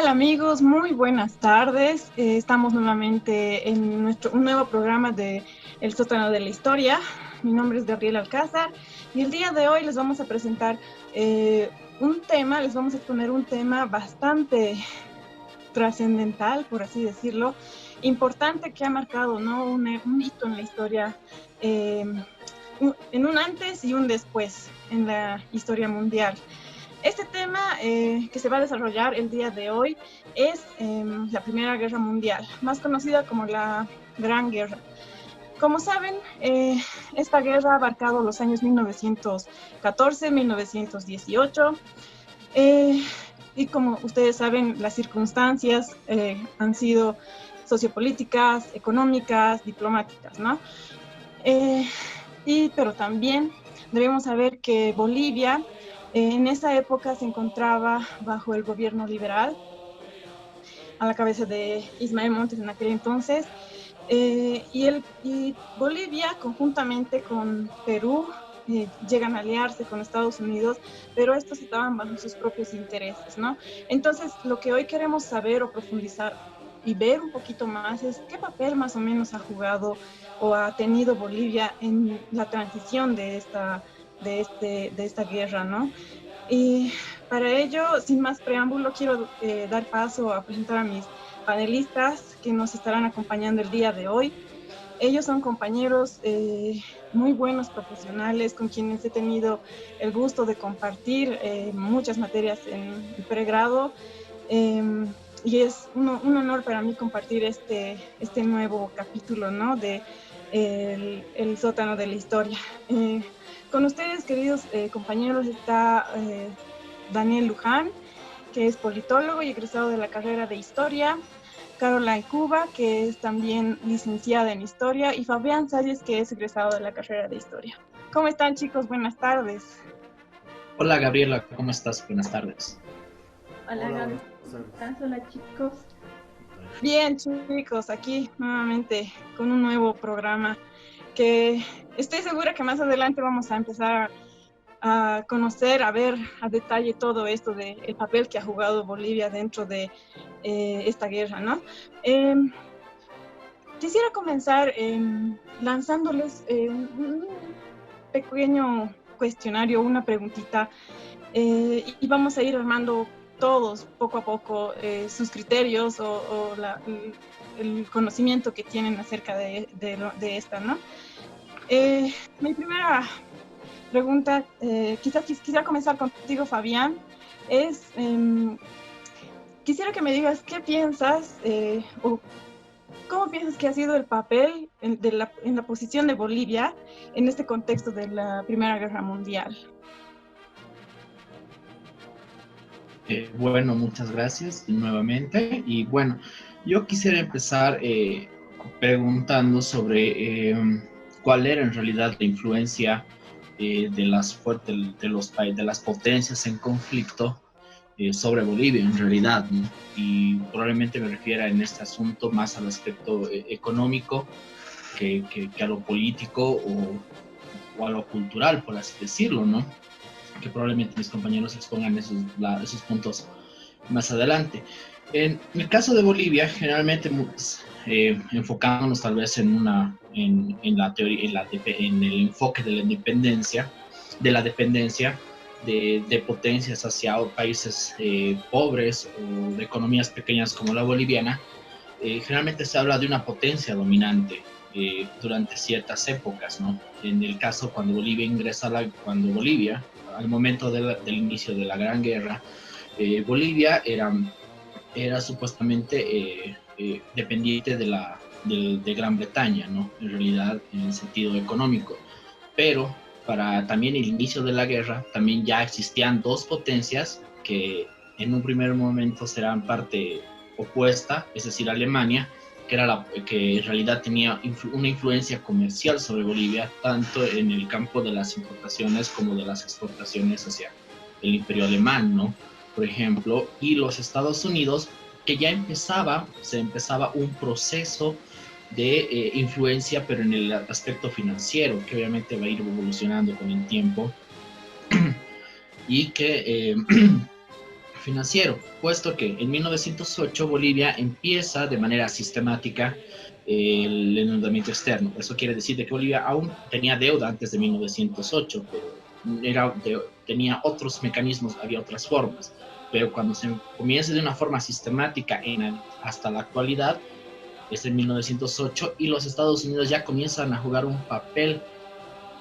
tal amigos? Muy buenas tardes. Estamos nuevamente en un nuevo programa de El Sótano de la Historia. Mi nombre es Gabriela Alcázar y el día de hoy les vamos a presentar les vamos a exponer un tema bastante trascendental, por así decirlo, importante que ha marcado, ¿no? un hito en la historia, en un antes y un después en la historia mundial. Este tema que se va a desarrollar el día de hoy es la Primera Guerra Mundial, más conocida como la Gran Guerra. Como saben, esta guerra ha abarcado los años 1914, 1918, y como ustedes saben, las circunstancias han sido sociopolíticas, económicas, diplomáticas, ¿no? Pero también debemos saber que Bolivia en esa época se encontraba bajo el gobierno liberal, a la cabeza de Ismael Montes en aquel entonces, y Bolivia conjuntamente con Perú llegan a aliarse con Estados Unidos, pero estos estaban bajo sus propios intereses, ¿no? Entonces, lo que hoy queremos saber o profundizar y ver un poquito más es qué papel más o menos ha jugado o ha tenido Bolivia en la transición de esta guerra, ¿no? Y para ello, sin más preámbulo, quiero dar paso a presentar a mis panelistas que nos estarán acompañando el día de hoy. Ellos son compañeros muy buenos profesionales con quienes he tenido el gusto de compartir muchas materias en el pregrado. Y es un honor para mí compartir este nuevo capítulo, ¿no? De el sótano de la historia. Con ustedes, queridos compañeros, está Daniel Luján, que es politólogo y egresado de la carrera de Historia, Caroline Cuba, que es también licenciada en Historia, y Fabián Salles, que es egresado de la carrera de Historia. ¿Cómo están, chicos? Buenas tardes. Hola Gabriela, ¿cómo estás? Buenas tardes. Hola Gaby, ¿cómo estás? Hola chicos. Bien, chicos, aquí nuevamente con un nuevo programa que estoy segura que más adelante vamos a empezar a conocer, a ver a detalle todo esto del papel que ha jugado Bolivia dentro de esta guerra, ¿no? Quisiera comenzar lanzándoles un pequeño cuestionario, una preguntita, y vamos a ir armando todos poco a poco sus criterios o el conocimiento que tienen acerca de esta, ¿no? Mi primera pregunta, quizás quisiera comenzar contigo, Fabián, es, quisiera que me digas qué piensas o cómo piensas que ha sido el papel en la posición de Bolivia en este contexto de la Primera Guerra Mundial. Bueno, muchas gracias nuevamente. Y bueno, yo quisiera empezar preguntando sobre cuál era en realidad la influencia de las potencias en conflicto sobre Bolivia en realidad, ¿no? Y probablemente me refiera en este asunto más al aspecto económico que a lo político o a lo cultural, por así decirlo, ¿no? Que probablemente mis compañeros expongan esos puntos más adelante. En el caso de Bolivia, generalmente enfocándonos tal vez en la teoría, en el enfoque de la independencia, de la dependencia de potencias hacia países pobres o de economías pequeñas como la boliviana, generalmente se habla de una potencia dominante durante ciertas épocas, ¿no? En el caso cuando cuando Bolivia, al momento del inicio de la Gran Guerra, Bolivia era supuestamente dependiente de Gran Bretaña, ¿no? En realidad, en el sentido económico. Pero para también el inicio de la guerra, también ya existían dos potencias que en un primer momento serán parte opuesta, es decir, Alemania, que en realidad tenía una influencia comercial sobre Bolivia, tanto en el campo de las importaciones como de las exportaciones hacia el imperio alemán, ¿no? Por ejemplo, y los Estados Unidos, que se empezaba un proceso de influencia, pero en el aspecto financiero, que obviamente va a ir evolucionando con el tiempo, y que financiero, puesto que en 1908 Bolivia empieza de manera sistemática el endeudamiento externo. Eso quiere decir de que Bolivia aún tenía deuda antes de 1908, pero tenía otros mecanismos, había otras formas. Pero cuando se comienza de una forma sistemática hasta la actualidad, es en 1908 y los Estados Unidos ya comienzan a jugar un papel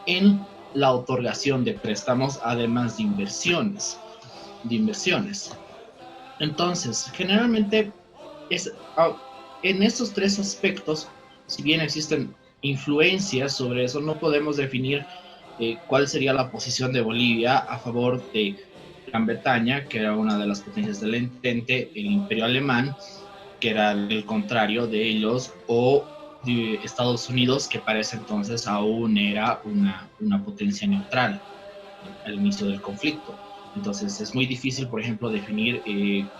en la otorgación de préstamos, además de inversiones. Entonces, generalmente en estos tres aspectos, si bien existen influencias sobre eso, no podemos definir cuál sería la posición de Bolivia a favor de Gran Bretaña, que era una de las potencias del Entente, el Imperio Alemán, que era el contrario de ellos, o de Estados Unidos, que para ese entonces aún era una potencia neutral al inicio del conflicto. Entonces es muy difícil, por ejemplo, definir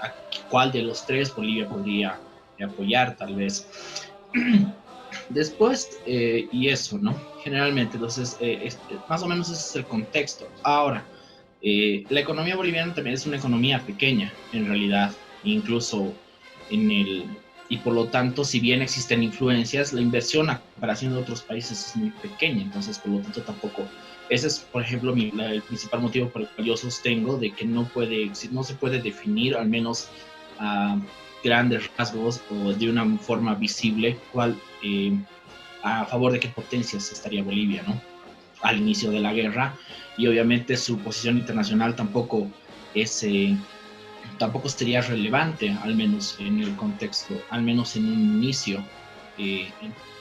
a cuál de los tres Bolivia podría apoyar, tal vez. Después, y eso, ¿no? Generalmente, entonces, más o menos ese es el contexto. Ahora, la economía boliviana también es una economía pequeña, en realidad, incluso y por lo tanto, si bien existen influencias, la inversión a comparación de otros países es muy pequeña, entonces, por lo tanto, tampoco. Ese es, por ejemplo, el principal motivo por el cual yo sostengo de que no se puede definir, al menos a grandes rasgos o de una forma visible, a favor de qué potencias estaría Bolivia, ¿no? Al inicio de la guerra, y obviamente su posición internacional tampoco sería relevante, al menos en el contexto, al menos en un inicio,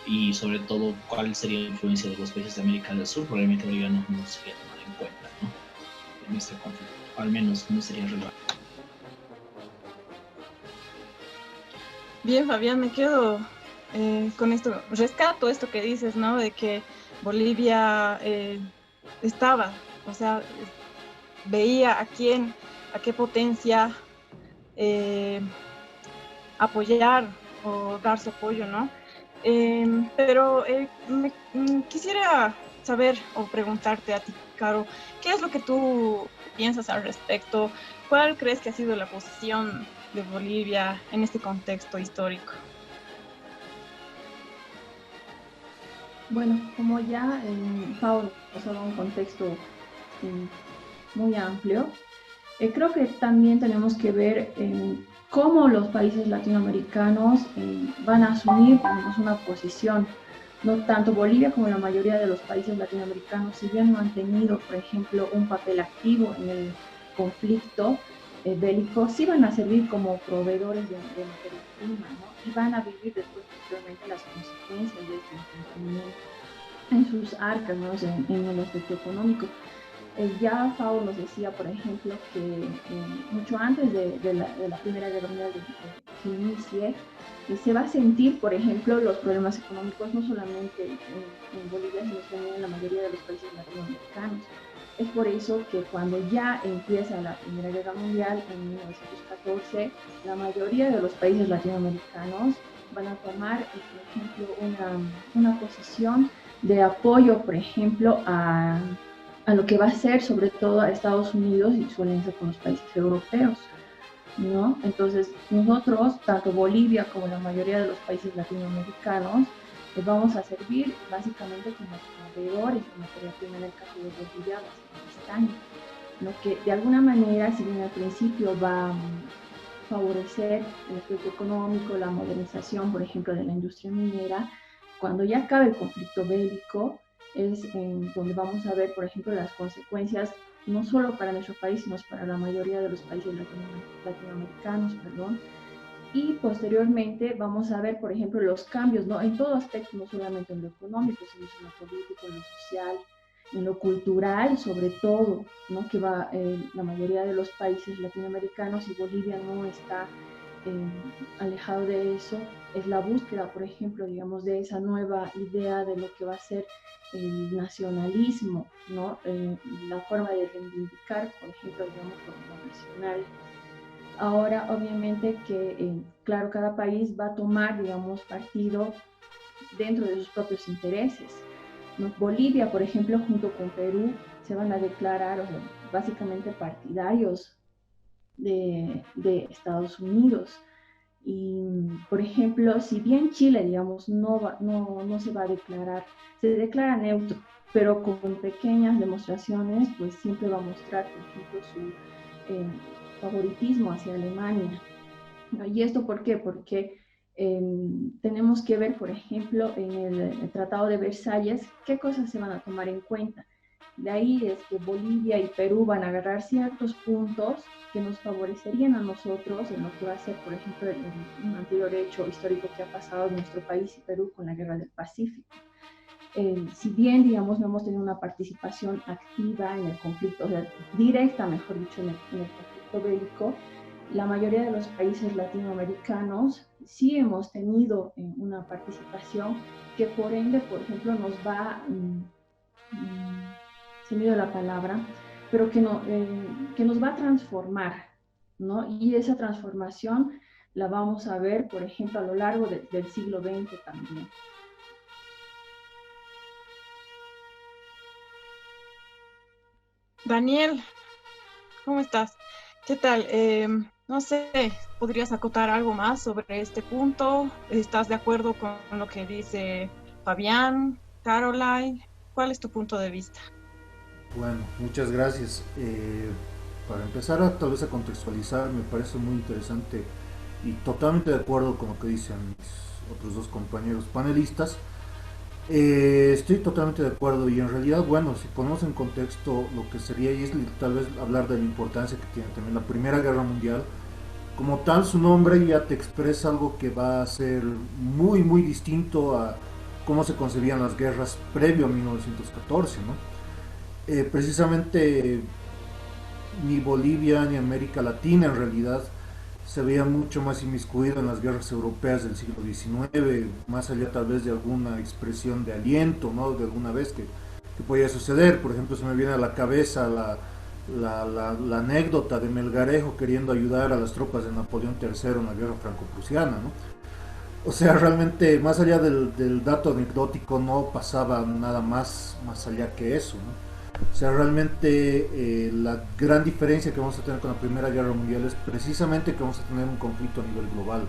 y sobre todo cuál sería la influencia de los países de América del Sur. Probablemente Bolivia no sería tomada en cuenta, ¿no? En este conflicto, al menos no sería relevante. Bien, Fabián, me quedo con esto, rescato esto que dices, ¿no? De que Bolivia estaba, o sea, veía a qué potencia apoyar o dar su apoyo, ¿no? Pero quisiera saber o preguntarte a ti, Caro, ¿qué es lo que tú piensas al respecto? ¿Cuál crees que ha sido la posición de Bolivia en este contexto histórico? Bueno, como ya Pau nos ha dado un contexto muy amplio, creo que también tenemos que ver cómo los países latinoamericanos van a asumir, digamos, una posición. No tanto Bolivia como la mayoría de los países latinoamericanos, si bien no han tenido, por ejemplo, un papel activo en el conflicto bélico, sí van a servir como proveedores de materia prima, ¿no? Y van a vivir después, posteriormente, las consecuencias de este enfrentamiento en sus arcas, ¿no? En el aspecto económico. Ya Fao nos decía, por ejemplo, que mucho antes de la Primera Guerra Mundial que inicie, se va a sentir, por ejemplo, los problemas económicos no solamente en Bolivia, sino también en la mayoría de los países latinoamericanos. Es por eso que cuando ya empieza la Primera Guerra Mundial, en 1914, la mayoría de los países latinoamericanos van a tomar, por ejemplo, una posición de apoyo, por ejemplo, a lo que va a ser sobre todo a Estados Unidos y su alianza con los países europeos, ¿no? Entonces nosotros, tanto Bolivia como la mayoría de los países latinoamericanos, pues vamos a servir básicamente como proveedores de materia prima, en el caso de Bolivia, básicamente, ¿no? Que de alguna manera, si bien al principio va a favorecer el aspecto económico, la modernización, por ejemplo, de la industria minera, cuando ya acabe el conflicto bélico, es donde vamos a ver, por ejemplo, las consecuencias no solo para nuestro país, sino para la mayoría de los países latinoamericanos, perdón. Y posteriormente vamos a ver, por ejemplo, los cambios, ¿no? En todo aspecto, no solamente en lo económico, sino en lo político, en lo social, en lo cultural, sobre todo, ¿no? Que va la mayoría de los países latinoamericanos, y Bolivia no está alejado de eso, es la búsqueda, por ejemplo, digamos, de esa nueva idea de lo que va a ser el nacionalismo, ¿no? La forma de reivindicar, por ejemplo, digamos, lo nacional. Ahora, obviamente que, claro, cada país va a tomar, digamos, partido dentro de sus propios intereses, ¿no? Bolivia, por ejemplo, junto con Perú, se van a declarar, o sea, básicamente partidarios de Estados Unidos. Y, por ejemplo, si bien Chile, digamos, no se va a declarar, se declara neutro, pero con pequeñas demostraciones, pues siempre va a mostrar, por ejemplo, su favoritismo hacia Alemania. ¿No? ¿Y esto por qué? Porque tenemos que ver, por ejemplo, en el Tratado de Versalles, qué cosas se van a tomar en cuenta. De ahí es que Bolivia y Perú van a agarrar ciertos puntos que nos favorecerían a nosotros en lo que va a ser, por ejemplo, un anterior hecho histórico que ha pasado en nuestro país y Perú con la Guerra del Pacífico. Si bien, digamos, no hemos tenido una participación activa en el conflicto, o sea, directa, mejor dicho, en el conflicto bélico, la mayoría de los países latinoamericanos sí hemos tenido una participación que por ende, por ejemplo, nos va, se me dio la palabra, pero que nos va a transformar, ¿no? Y esa transformación la vamos a ver, por ejemplo, a lo largo del siglo XX también. Daniel, ¿cómo estás? ¿Qué tal? No sé, ¿podrías acotar algo más sobre este punto? ¿Estás de acuerdo con lo que dice Fabián, Caroline? ¿Cuál es tu punto de vista? Bueno, muchas gracias. Para empezar tal vez a contextualizar, me parece muy interesante y totalmente de acuerdo con lo que dicen mis otros dos compañeros panelistas. Estoy totalmente de acuerdo y en realidad, bueno, si ponemos en contexto lo que sería y es tal vez hablar de la importancia que tiene también la Primera Guerra Mundial, como tal su nombre ya te expresa algo que va a ser muy muy distinto a cómo se concebían las guerras previo a 1914, ¿no? Precisamente ni Bolivia ni América Latina en realidad se veía mucho más inmiscuido en las guerras europeas del siglo XIX, más allá tal vez de alguna expresión de aliento, ¿no? De alguna vez que podía suceder. Por ejemplo, se me viene a la cabeza la anécdota de Melgarejo queriendo ayudar a las tropas de Napoleón III en la guerra franco-prusiana, ¿no? O sea, realmente, más allá del dato anecdótico, no pasaba nada más allá que eso, ¿no? O sea, realmente la gran diferencia que vamos a tener con la Primera Guerra Mundial es precisamente que vamos a tener un conflicto a nivel global.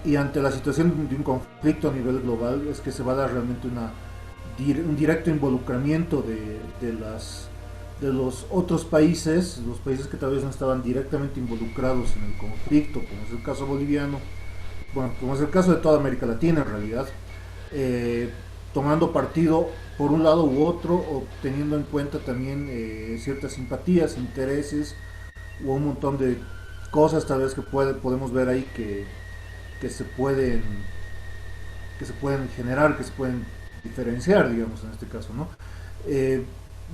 Y ante la situación de un conflicto a nivel global es que se va a dar realmente un directo involucramiento de los otros países, los países que tal vez no estaban directamente involucrados en el conflicto, como es el caso boliviano, bueno, como es el caso de toda América Latina en realidad, tomando partido por un lado u otro, o teniendo en cuenta también ciertas simpatías, intereses, o un montón de cosas tal vez que podemos ver ahí que se pueden generar, que se pueden diferenciar, digamos, en este caso, ¿no?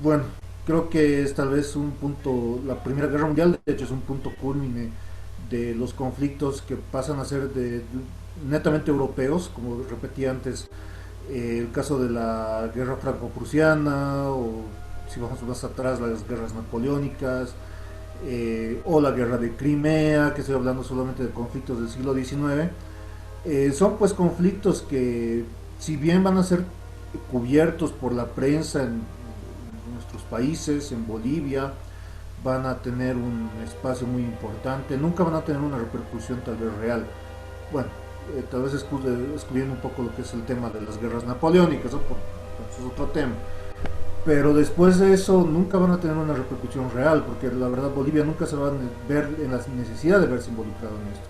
Bueno, creo que es tal vez un punto, la Primera Guerra Mundial de hecho es un punto culmine de los conflictos que pasan a ser netamente europeos, como repetí antes, el caso de la guerra franco-prusiana, o si vamos más atrás, las guerras napoleónicas, o la guerra de Crimea, que estoy hablando solamente de conflictos del siglo XIX. Son pues conflictos que, si bien van a ser cubiertos por la prensa en nuestros países, en Bolivia, van a tener un espacio muy importante, nunca van a tener una repercusión tal vez real. Bueno, tal vez excluyendo un poco lo que es el tema de las guerras napoleónicas, ¿no? Eso es otro tema. Pero después de eso nunca van a tener una repercusión real, porque la verdad Bolivia nunca se va a ver en la necesidad de verse involucrado en esto.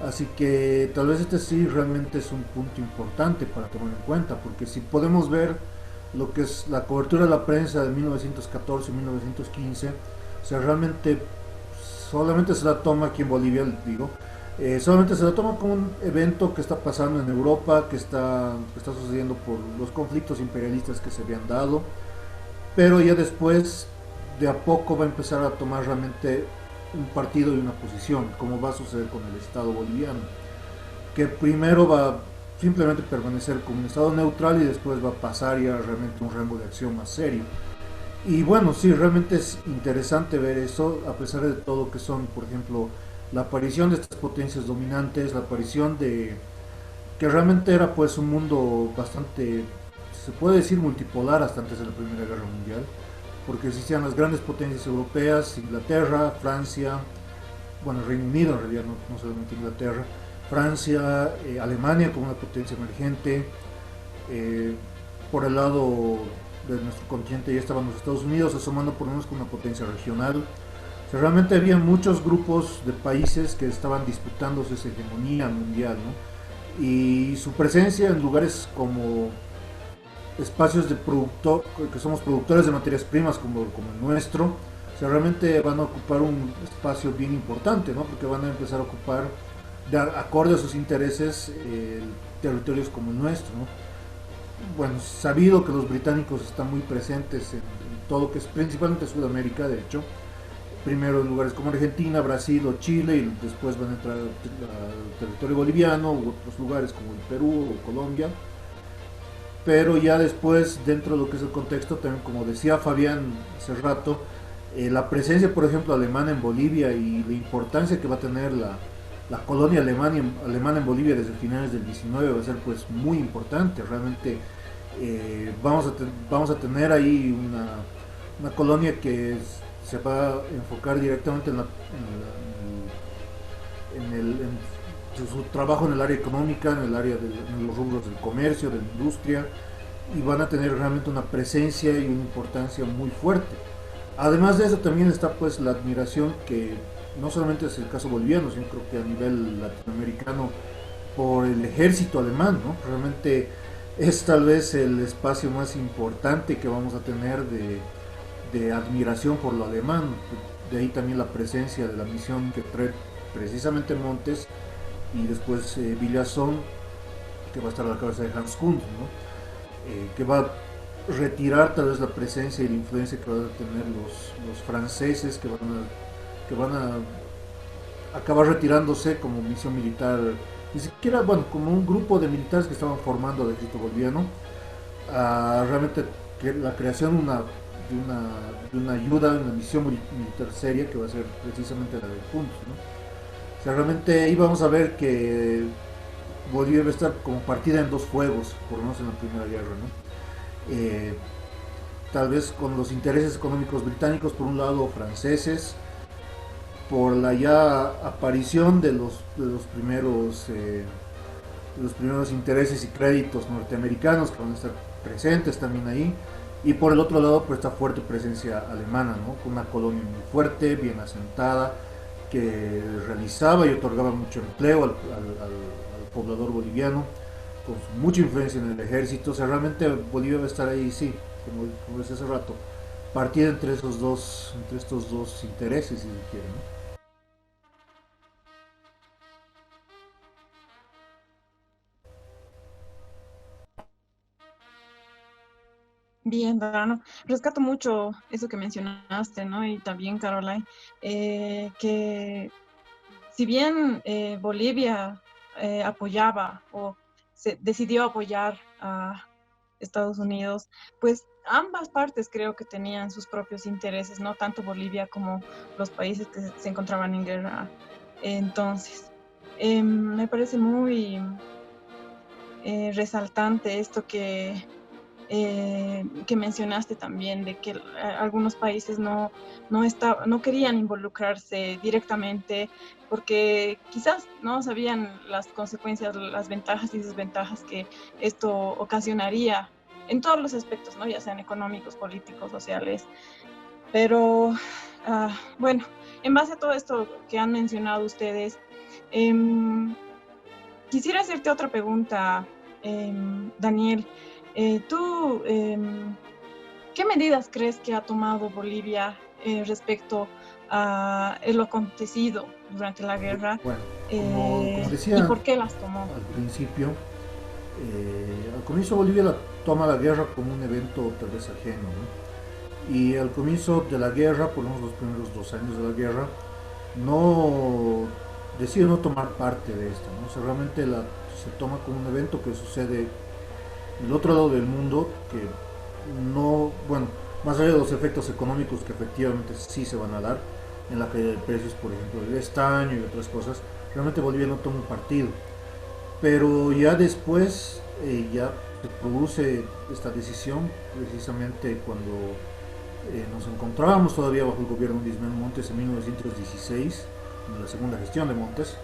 Así que tal vez este sí realmente es un punto importante para tomar en cuenta, porque si podemos ver lo que es la cobertura de la prensa de 1914 y 1915, o sea, realmente solamente se la toma aquí en Bolivia, digo, solamente se la toma como un evento que está pasando en Europa, que está sucediendo por los conflictos imperialistas que se habían dado, pero ya después de a poco va a empezar a tomar realmente un partido y una posición, como va a suceder con el Estado boliviano, que primero va a simplemente permanecer como un Estado neutral y después va a pasar ya realmente un rango de acción más serio. Y bueno, sí, realmente es interesante ver eso, a pesar de todo que son, por ejemplo, la aparición de estas potencias dominantes, la aparición de que realmente era pues un mundo bastante, se puede decir, multipolar hasta antes de la Primera Guerra Mundial, porque existían las grandes potencias europeas, Inglaterra, Francia, bueno, Reino Unido en realidad, no solamente Inglaterra, Francia, Alemania como una potencia emergente, eh, por el lado de nuestro continente ya estaban los Estados Unidos asomando por lo menos como una potencia regional. O sea, realmente había muchos grupos de países que estaban disputándose esa hegemonía mundial, ¿no? Y su presencia en lugares como espacios de productor, que somos productores de materias primas como el nuestro, o sea, realmente van a ocupar un espacio bien importante, ¿no? Porque van a empezar a ocupar, de acorde a sus intereses, territorios como el nuestro, ¿no? Bueno, sabido que los británicos están muy presentes en todo lo que es principalmente Sudamérica, de hecho, primero en lugares como Argentina, Brasil o Chile, y después van a entrar al territorio boliviano u otros lugares como el Perú o Colombia, pero ya después dentro de lo que es el contexto, también como decía Fabián hace rato, la presencia por ejemplo alemana en Bolivia y la importancia que va a tener la colonia alemana en Bolivia desde finales del 19 va a ser pues muy importante. Realmente vamos a tener ahí una colonia que se va a enfocar directamente en su trabajo en el área económica, en el área en los rubros del comercio, de la industria, y van a tener realmente una presencia y una importancia muy fuerte. Además de eso también está pues la admiración que no solamente es el caso boliviano, sino creo que a nivel latinoamericano por el ejército alemán, ¿no? Realmente es tal vez el espacio más importante que vamos a tener de admiración por lo alemán. De ahí también la presencia de la misión que trae precisamente Montes y después Villazón, que va a estar a la cabeza de Hans Kuhn, ¿no? Que va a retirar tal vez la presencia y la influencia que van a tener los franceses, que van a acabar retirándose como misión militar, ni siquiera, bueno, como un grupo de militares que estaban formando el ejército boliviano, a realmente la creación de una ayuda, una misión militar seria que va a ser precisamente la de Puntos, ¿no? O sea, realmente íbamos a ver que Bolivia va a estar como partida en dos fuegos, por lo menos en la Primera Guerra, ¿no? Tal vez con los intereses económicos británicos por un lado, franceses, por la ya aparición de los primeros intereses y créditos norteamericanos que van a estar presentes también ahí, y por el otro lado por esta fuerte presencia alemana, ¿no? Con una colonia muy fuerte, bien asentada, que realizaba y otorgaba mucho empleo al poblador boliviano, con mucha influencia en el ejército. O sea, realmente Bolivia va a estar ahí, sí, como decía hace rato, partida entre estos dos intereses, si se quiere, ¿no? Bien, Dano, rescato mucho eso que mencionaste, ¿no? Y también, Caroline, que si bien Bolivia apoyaba o se decidió apoyar a Estados Unidos, pues ambas partes creo que tenían sus propios intereses, ¿no? Tanto Bolivia como los países que se encontraban en guerra. Entonces, me parece muy resaltante esto que mencionaste también, de que algunos países no querían involucrarse directamente porque quizás no sabían las consecuencias, las ventajas y desventajas que esto ocasionaría en todos los aspectos, ¿no? Ya sean económicos, políticos, sociales. Pero bueno, en base a todo esto que han mencionado ustedes, em, quisiera hacerte otra pregunta, Daniel. ¿Tú qué medidas crees que ha tomado Bolivia respecto a lo acontecido durante la guerra Bueno, como y decía por qué las tomó? al principio, al comienzo Bolivia toma la guerra como un evento tal vez ajeno, ¿no? Y al comienzo de la guerra, por lo menos los primeros 2 años de la guerra, no decide no tomar parte de esto, ¿no? O sea, realmente se toma como un evento que sucede en el otro lado del mundo, que no, bueno, más allá de los efectos económicos que efectivamente sí se van a dar, en la caída de precios, por ejemplo, del estaño y otras cosas, realmente Bolivia no toma un partido. Pero ya después, ya se produce esta decisión, precisamente cuando nos encontrábamos todavía bajo el gobierno de Ismael Montes en 1916, en la segunda gestión de Montes,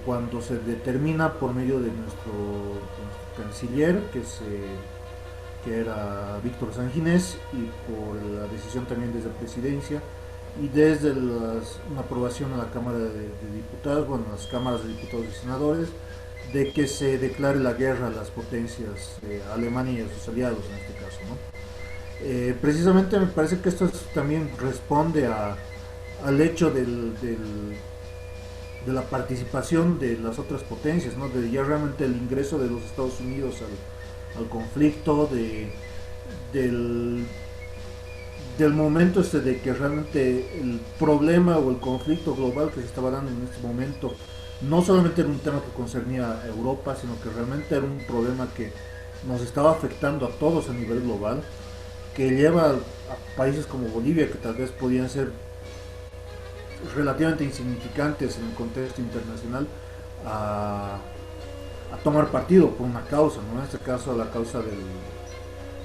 cuando se determina por medio de nuestro canciller, que era Víctor Sanginés, y por la decisión también desde la presidencia y desde una aprobación en la Cámara de Diputados, bueno, las cámaras de diputados y senadores, de que se declare la guerra a las potencias, a Alemania y a sus aliados en este caso, ¿no? Precisamente me parece que esto también responde al hecho de la participación de las otras potencias, ¿no? De ya realmente el ingreso de los Estados Unidos al conflicto, del, del momento de que realmente el problema o el conflicto global que se estaba dando en este momento no solamente era un tema que concernía a Europa, sino que realmente era un problema que nos estaba afectando a todos a nivel global, que lleva a países como Bolivia, que tal vez podían ser relativamente insignificantes en el contexto internacional, a, a tomar partido por una causa, ¿no? En este caso la causa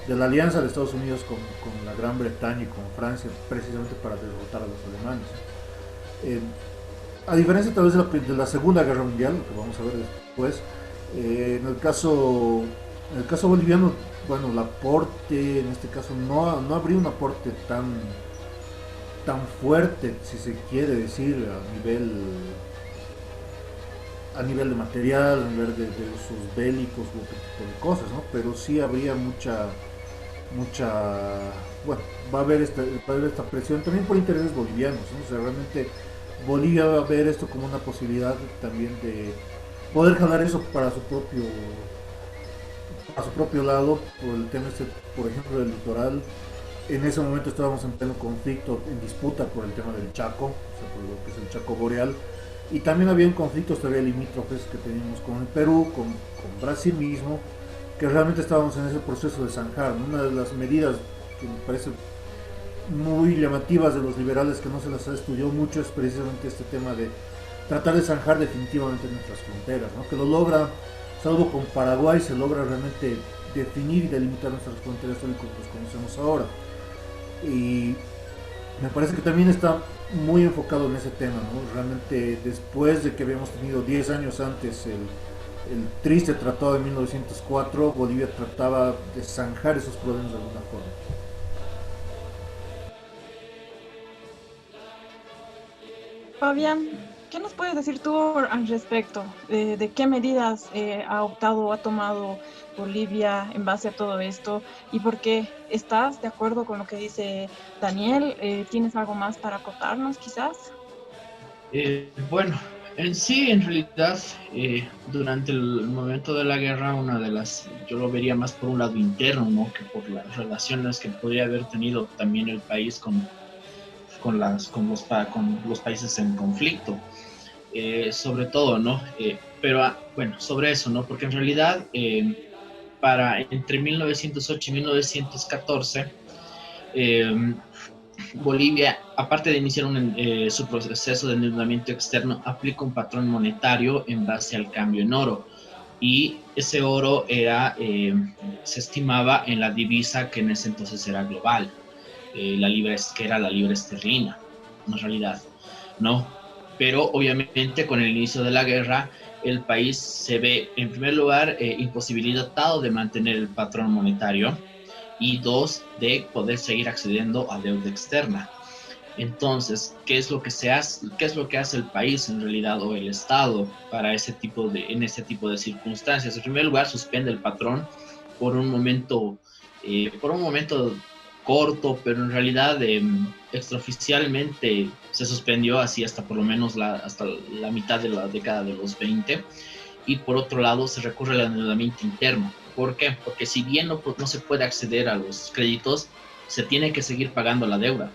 de la alianza de Estados Unidos con la Gran Bretaña y con Francia, precisamente para derrotar a los alemanes. Eh, a diferencia tal vez de la Segunda Guerra Mundial, lo que vamos a ver después, en el caso boliviano, bueno, el aporte en este caso no habría un aporte tan fuerte, si se quiere decir, a nivel de material, a nivel de usos bélicos u otro tipo de cosas, ¿no? Pero sí habría bueno, va a haber esta presión también por intereses bolivianos, ¿no? O sea, realmente Bolivia va a ver esto como una posibilidad también de poder jalar eso a su propio lado, por el tema por ejemplo, del litoral. En ese momento estábamos en pleno conflicto, en disputa por el tema del Chaco, o sea, por lo que es el Chaco Boreal, y también había conflictos todavía limítrofes que teníamos con el Perú, con Brasil mismo, que realmente estábamos en ese proceso de zanjar, ¿no? Una de las medidas que me parece muy llamativas de los liberales, que no se las ha estudiado mucho, es precisamente este tema de tratar de zanjar definitivamente nuestras fronteras, ¿no? Que lo logra, salvo con Paraguay, se logra realmente definir y delimitar nuestras fronteras tal y como las conocemos ahora. Y me parece que también está muy enfocado en ese tema, ¿no? Realmente después de que habíamos tenido 10 años antes el triste tratado de 1904, Bolivia trataba de zanjar esos problemas de alguna forma. Fabián, ¿qué nos puedes decir tú al respecto? ¿De qué medidas ha optado o ha tomado Bolivia en base a todo esto? ¿Y por qué? ¿Estás de acuerdo con lo que dice Daniel? ¿Tienes algo más para acotarnos, quizás? Bueno, en sí, en realidad, durante el momento de la guerra, yo lo vería más por un lado interno, ¿no? Que por las relaciones que podría haber tenido también el país con los países en conflicto, sobre todo, ¿no? Pero bueno, sobre eso, ¿no? Porque en realidad, entre 1908 y 1914, eh, Bolivia, aparte de iniciar su proceso de endeudamiento externo, aplica un patrón monetario en base al cambio en oro. Y ese oro se estimaba en la divisa que en ese entonces era global, que era la libra esterlina, en realidad, ¿no? Pero obviamente con el inicio de la guerra, el país se ve, en primer lugar, imposibilitado de mantener el patrón monetario, y dos, de poder seguir accediendo a deuda externa. Entonces, ¿qué es lo que se hace? ¿Qué es lo que hace el país en realidad o el Estado en ese tipo de circunstancias? En primer lugar, suspende el patrón por un momento, por un momento corto, pero en realidad extraoficialmente se suspendió así hasta por lo menos hasta la mitad de la década de los 20. Y por otro lado se recurre al endeudamiento interno. ¿Por qué? Porque si bien no se puede acceder a los créditos, se tiene que seguir pagando la deuda.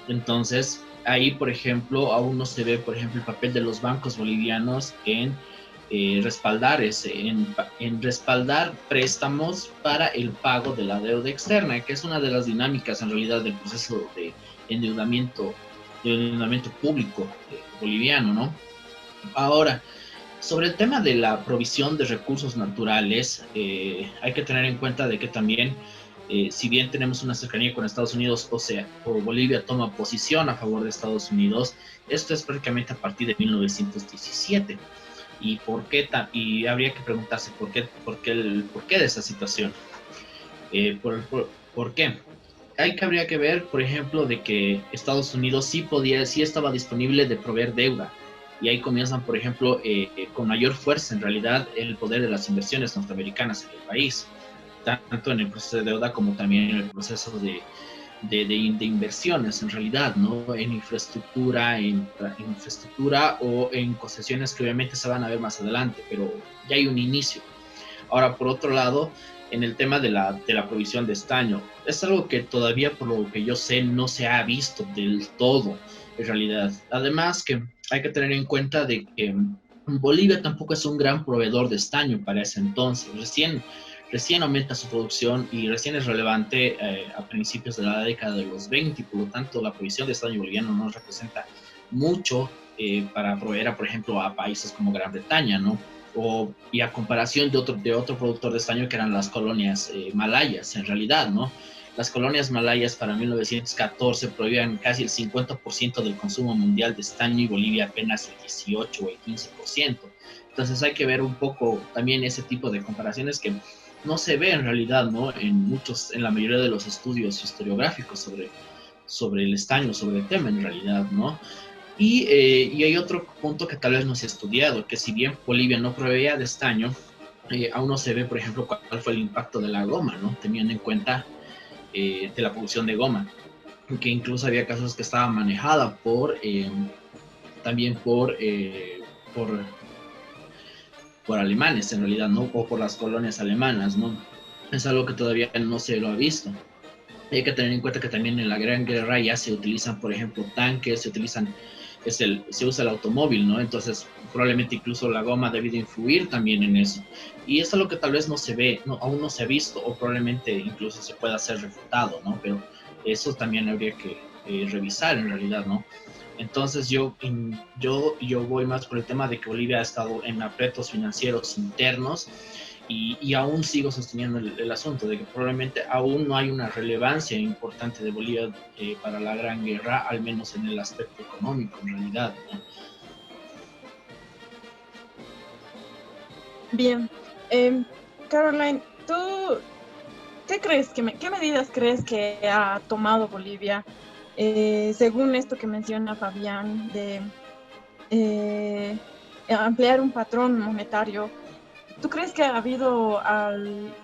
Entonces, ahí, por ejemplo, aún no se ve, por ejemplo, el papel de los bancos bolivianos en respaldar préstamos para el pago de la deuda externa, que es una de las dinámicas en realidad del proceso endeudamiento, de endeudamiento público boliviano, ¿no? Ahora, sobre el tema de la provisión de recursos naturales, hay que tener en cuenta de que también si bien tenemos una cercanía con Estados Unidos, o sea, o Bolivia toma posición a favor de Estados Unidos, esto es prácticamente a partir de 1917. ¿Y por qué? Y habría que preguntarse por qué de esa situación. ¿Por qué? Habría que ver, por ejemplo, de que Estados Unidos sí estaba disponible de proveer deuda. Y ahí comienzan, por ejemplo, con mayor fuerza, en realidad, el poder de las inversiones norteamericanas en el país, tanto en el proceso de deuda como también en el proceso de inversiones, en realidad, ¿no? En infraestructura o en concesiones que obviamente se van a ver más adelante, pero ya hay un inicio. Ahora, por otro lado, en el tema de la provisión de estaño, es algo que todavía, por lo que yo sé, no se ha visto del todo, en realidad. Además, que hay que tener en cuenta de que Bolivia tampoco es un gran proveedor de estaño para ese entonces. Recién aumenta su producción y recién es relevante a principios de la década de los 20, y por lo tanto la provisión de estaño boliviano no representa mucho para proveer, por ejemplo, a países como Gran Bretaña, ¿no? Y a comparación de otro productor de estaño que eran las colonias malayas, en realidad, ¿no? Las colonias malayas para 1914 prohibían casi el 50% del consumo mundial de estaño y Bolivia apenas el 18 o el 15%. Entonces hay que ver un poco también ese tipo de comparaciones que no se ve en realidad, ¿no? En la mayoría de los estudios historiográficos sobre el estaño, sobre el tema en realidad, ¿no? Y hay otro punto que tal vez no se ha estudiado, que si bien Bolivia no proveía de estaño, aún no se ve, por ejemplo, cuál fue el impacto de la goma, ¿no? Teniendo en cuenta de la producción de goma, que incluso había casos que estaba manejada también por alemanes en realidad, ¿no? O por las colonias alemanas, ¿no? Es algo que todavía no se lo ha visto. Hay que tener en cuenta que también en la Gran Guerra ya se utilizan, por ejemplo, tanques, se usa el automóvil, ¿no? Entonces, probablemente incluso la goma ha debido influir también en eso. Y eso es lo que tal vez no se ve, no, aún no se ha visto, o probablemente incluso se pueda ser refutado, ¿no? Pero eso también habría que revisar en realidad, ¿no? Entonces yo voy más por el tema de que Bolivia ha estado en aprietos financieros internos y aún sigo sosteniendo el asunto de que probablemente aún no hay una relevancia importante de Bolivia para la Gran Guerra, al menos en el aspecto económico, en realidad, ¿no? Bien. Caroline, ¿tú qué crees, qué medidas crees que ha tomado Bolivia según esto que menciona Fabián de ampliar un patrón monetario? ¿Tú crees que ha habido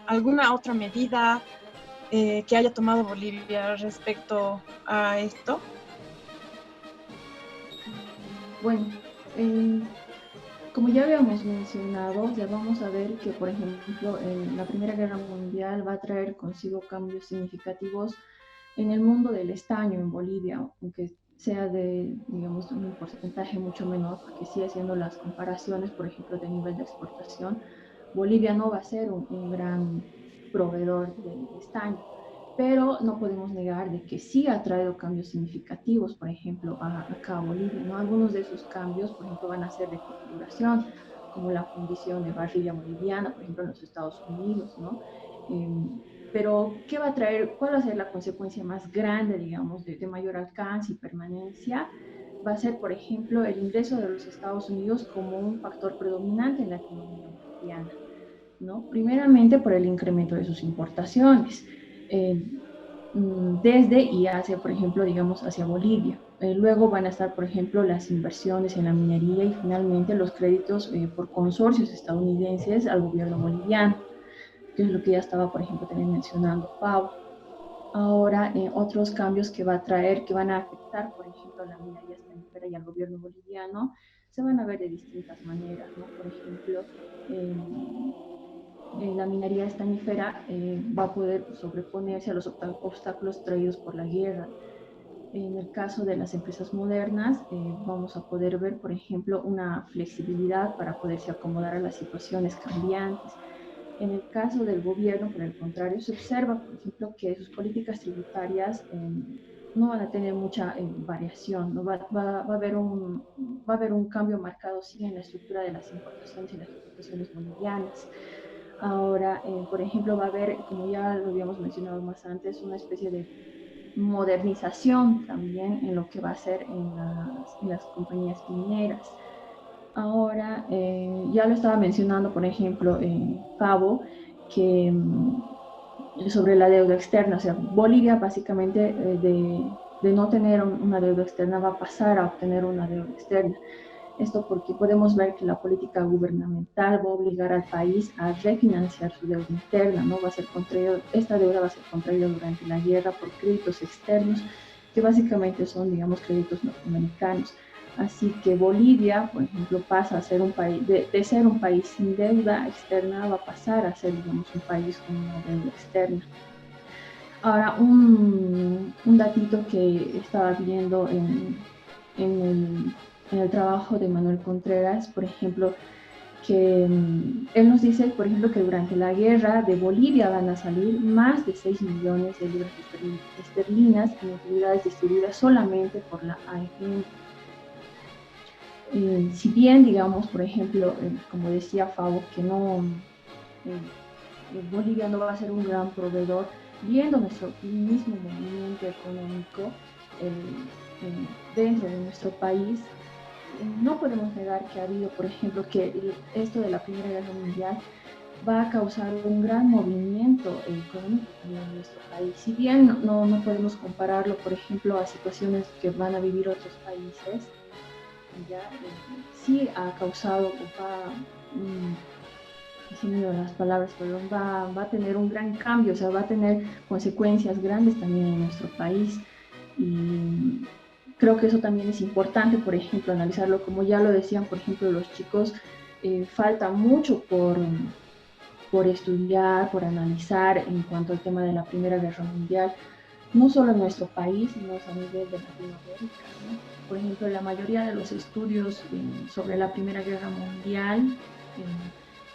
alguna otra medida que haya tomado Bolivia respecto a esto? Bueno, eh, como ya habíamos mencionado, ya vamos a ver que, por ejemplo, en la Primera Guerra Mundial va a traer consigo cambios significativos en el mundo del estaño en Bolivia, aunque sea de, digamos, un porcentaje mucho menor, porque sí haciendo las comparaciones, por ejemplo, de nivel de exportación, Bolivia no va a ser un gran proveedor de estaño, pero no podemos negar de que sí ha traído cambios significativos, por ejemplo, acá a Bolivia, ¿no? Algunos de esos cambios, por ejemplo, van a ser de configuración, como la fundición de barrilla boliviana, por ejemplo, en los Estados Unidos, ¿no? Eh, pero, ¿qué va a traer? ¿Cuál va a ser la consecuencia más grande, digamos, de mayor alcance y permanencia? Va a ser, por ejemplo, el ingreso de los Estados Unidos como un factor predominante en la economía boliviana, ¿no? Primeramente por el incremento de sus importaciones, eh, desde y hacia, por ejemplo, digamos, hacia Bolivia. Luego van a estar, por ejemplo, las inversiones en la minería y finalmente los créditos por consorcios estadounidenses al gobierno boliviano, que es lo que ya estaba, por ejemplo, también mencionando Pau. Ahora, otros cambios que va a traer, que van a afectar, por ejemplo, a la minería estañífera y al gobierno boliviano, se van a ver de distintas maneras, ¿no? Por ejemplo, eh, la minería estañífera va a poder sobreponerse a los obstáculos traídos por la guerra. En el caso de las empresas modernas, vamos a poder ver, por ejemplo, una flexibilidad para poderse acomodar a las situaciones cambiantes. En el caso del gobierno, por el contrario, se observa, por ejemplo, que sus políticas tributarias no van a tener mucha variación, ¿no? Va a haber un cambio marcado, sí, en la estructura de las importaciones y las exportaciones bolivianas. Ahora, por ejemplo, va a haber, como ya lo habíamos mencionado más antes, una especie de modernización también en lo que va a ser en las compañías mineras. Ahora, ya lo estaba mencionando, por ejemplo, Pavo, que sobre la deuda externa, o sea, Bolivia básicamente de no tener una deuda externa va a pasar a obtener una deuda externa. Esto porque podemos ver que la política gubernamental va a obligar al país a refinanciar su deuda interna, ¿no? Va a ser contraído, esta deuda va a ser contraída durante la guerra por créditos externos, que básicamente son, digamos, créditos norteamericanos. Así que Bolivia, por ejemplo, pasa a ser un país, de ser un país sin deuda externa, va a pasar a ser, digamos, un país con una deuda externa. Ahora, un datito que estaba viendo en, en el trabajo de Manuel Contreras, por ejemplo, que él nos dice, por ejemplo, que durante la guerra de Bolivia van a salir más de 6 millones de libras esterlinas en utilidades distribuidas solamente por la AFM. Si bien, digamos, por ejemplo, como decía Fabo, que no, Bolivia no va a ser un gran proveedor, viendo nuestro mismo movimiento económico dentro de nuestro país, no podemos negar que ha habido, por ejemplo, que esto de la Primera Guerra Mundial va a causar un gran movimiento económico en nuestro país. Si bien no podemos compararlo, por ejemplo, a situaciones que van a vivir otros países, ya sí ha causado, se me las palabras, pero va a tener un gran cambio, o sea, va a tener consecuencias grandes también en nuestro país. Y creo que eso también es importante, por ejemplo, analizarlo, como ya lo decían, por ejemplo, los chicos, falta mucho por estudiar, por analizar en cuanto al tema de la Primera Guerra Mundial, no solo en nuestro país, sino a nivel de Latinoamérica, ¿no? Por ejemplo, la mayoría de los estudios sobre la Primera Guerra Mundial